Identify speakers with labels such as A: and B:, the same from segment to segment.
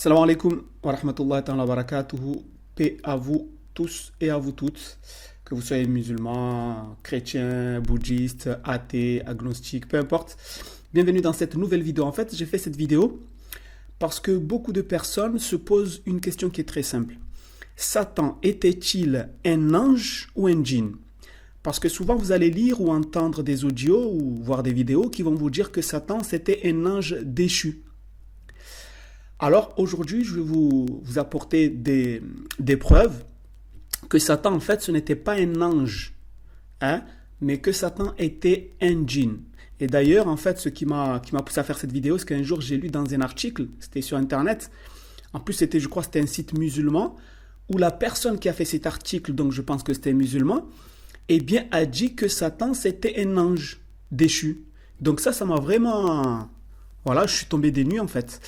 A: Salam alaikum wa rahmatullahi wa barakatuhu. Paix à vous tous et à vous toutes, que vous soyez musulmans, chrétiens, bouddhistes, athées, agnostiques, peu importe. Bienvenue dans cette nouvelle vidéo. En fait, j'ai fait cette vidéo parce que beaucoup de personnes se posent une question qui est très simple. Satan était-il un ange ou un djinn? Parce que souvent vous allez lire ou entendre des audios ou voir des vidéos qui vont vous dire que Satan c'était un ange déchu. Alors aujourd'hui, je vais vous apporter des preuves que Satan, en fait, ce n'était pas un ange, hein, mais que Satan était un djinn. Et d'ailleurs, en fait, ce qui m'a poussé à faire cette vidéo, c'est qu'un jour, j'ai lu dans un article, c'était sur Internet, en plus, je crois que c'était un site musulman, où la personne qui a fait cet article, donc je pense que c'était musulman, eh bien, a dit que Satan, c'était un ange déchu. Donc ça m'a vraiment... Voilà, je suis tombé des nues, en fait.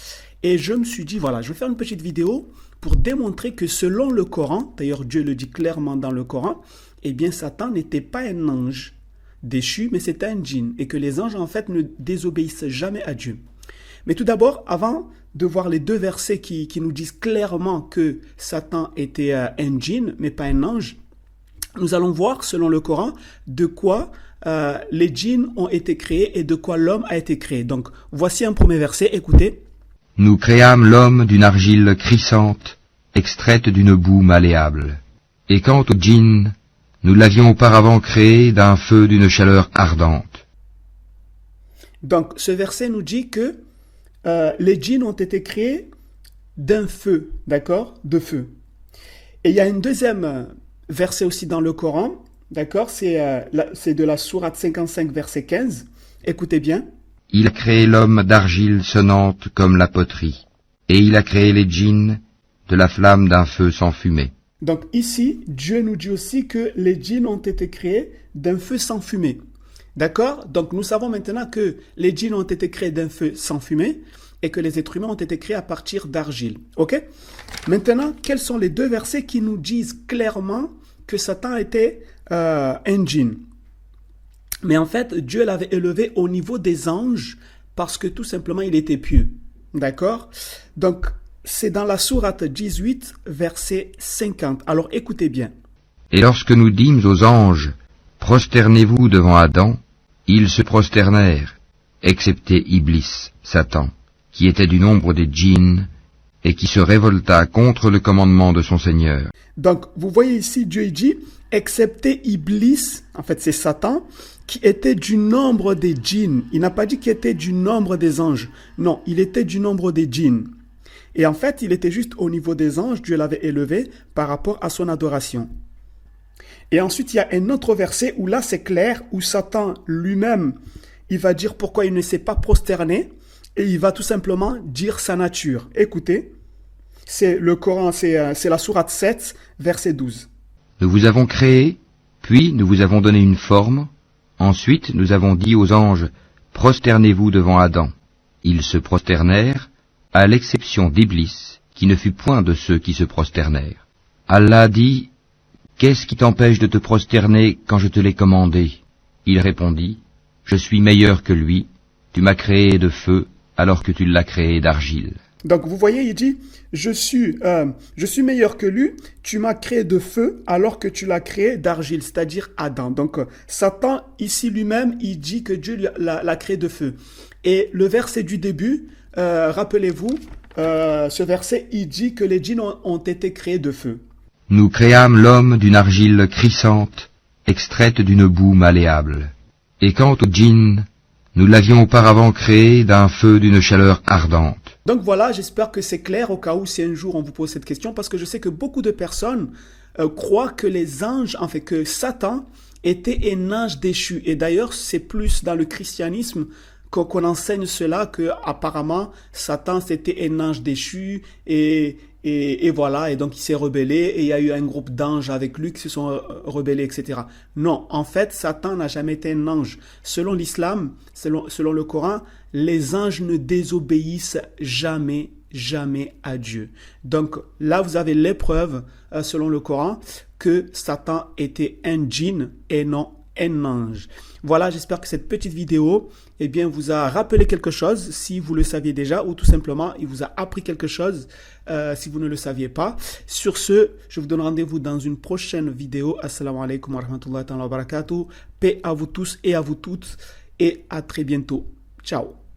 A: Et je me suis dit, voilà, je vais faire une petite vidéo pour démontrer que selon le Coran, d'ailleurs Dieu le dit clairement dans le Coran, eh bien Satan n'était pas un ange déchu, mais c'était un djinn. Et que les anges, en fait, ne désobéissent jamais à Dieu. Mais tout d'abord, avant de voir les deux versets qui nous disent clairement que Satan était un djinn, mais pas un ange, nous allons voir, selon le Coran, de quoi les djinns ont été créés et de quoi l'homme a été créé. Donc, voici un premier verset, écoutez.
B: Nous créâmes l'homme d'une argile crissante, extraite d'une boue malléable. Et quant au djinn, nous l'avions auparavant créé d'un feu d'une chaleur ardente.
A: Donc, ce verset nous dit que les djinns ont été créés d'un feu, d'accord? De feu. Et il y a un deuxième verset aussi dans le Coran, d'accord? C'est de la sourate 55, verset 15. Écoutez bien.
B: Il a créé l'homme d'argile sonnante comme la poterie, et il a créé les djinns de la flamme d'un feu sans fumée.
A: Donc ici, Dieu nous dit aussi que les djinns ont été créés d'un feu sans fumée. D'accord? Donc nous savons maintenant que les djinns ont été créés d'un feu sans fumée et que les êtres humains ont été créés à partir d'argile. Ok? Maintenant, quels sont les deux versets qui nous disent clairement que Satan était un djinn? Mais en fait, Dieu l'avait élevé au niveau des anges parce que tout simplement, il était pieux. D'accord? Donc, c'est dans la sourate 18, verset 50. Alors, écoutez bien.
B: Et lorsque nous dîmes aux anges, prosternez-vous devant Adam, ils se prosternèrent, excepté Iblis, Satan, qui était du nombre des djinns, et qui se révolta contre le commandement de son Seigneur.
A: Donc, vous voyez ici, Dieu dit, excepté Iblis, en fait c'est Satan, qui était du nombre des djinns. Il n'a pas dit qu'il était du nombre des anges. Non, il était du nombre des djinns. Et en fait, il était juste au niveau des anges, Dieu l'avait élevé par rapport à son adoration. Et ensuite, il y a un autre verset où là, c'est clair, où Satan lui-même, il va dire pourquoi il ne s'est pas prosterné, et il va tout simplement dire sa nature. Écoutez, c'est le Coran, c'est la sourate 7, verset 12.
B: Nous vous avons créé, puis nous vous avons donné une forme. Ensuite, nous avons dit aux anges, prosternez-vous devant Adam. Ils se prosternèrent, à l'exception d'Iblis, qui ne fut point de ceux qui se prosternèrent. Allah dit, qu'est-ce qui t'empêche de te prosterner quand je te l'ai commandé? Il répondit, je suis meilleur que lui, tu m'as créé de feu, alors que tu l'as créé d'argile.
A: Donc vous voyez, il dit, je suis meilleur que lui, tu m'as créé de feu alors que tu l'as créé d'argile, c'est-à-dire Adam. Donc Satan, ici lui-même, il dit que Dieu l'a créé de feu. Et le verset du début, rappelez-vous, ce verset, il dit que les djinns ont été créés de feu.
B: Nous créâmes l'homme d'une argile crissante, extraite d'une boue malléable. Et quant au djinn, nous l'avions auparavant créé d'un feu d'une chaleur ardente.
A: Donc voilà, j'espère que c'est clair au cas où si un jour on vous pose cette question, parce que je sais que beaucoup de personnes croient que les anges, en fait que Satan était un ange déchu. Et d'ailleurs, c'est plus dans le christianisme qu'on enseigne cela, que apparemment Satan c'était un ange déchu et voilà, et donc il s'est rebellé et il y a eu un groupe d'anges avec lui qui se sont rebellés, etc. Non, en fait, Satan n'a jamais été un ange. Selon l'islam, selon le Coran, les anges ne désobéissent jamais à Dieu. Donc là, vous avez l'épreuve, selon le Coran, que Satan était un djinn et non un ange. Voilà, j'espère que cette petite vidéo vous a rappelé quelque chose, si vous le saviez déjà, ou tout simplement, il vous a appris quelque chose, si vous ne le saviez pas. Sur ce, je vous donne rendez-vous dans une prochaine vidéo. Assalamu alaikum wa rahmatullahi wa barakatuh. Paix à vous tous et à vous toutes, et à très bientôt. Ciao.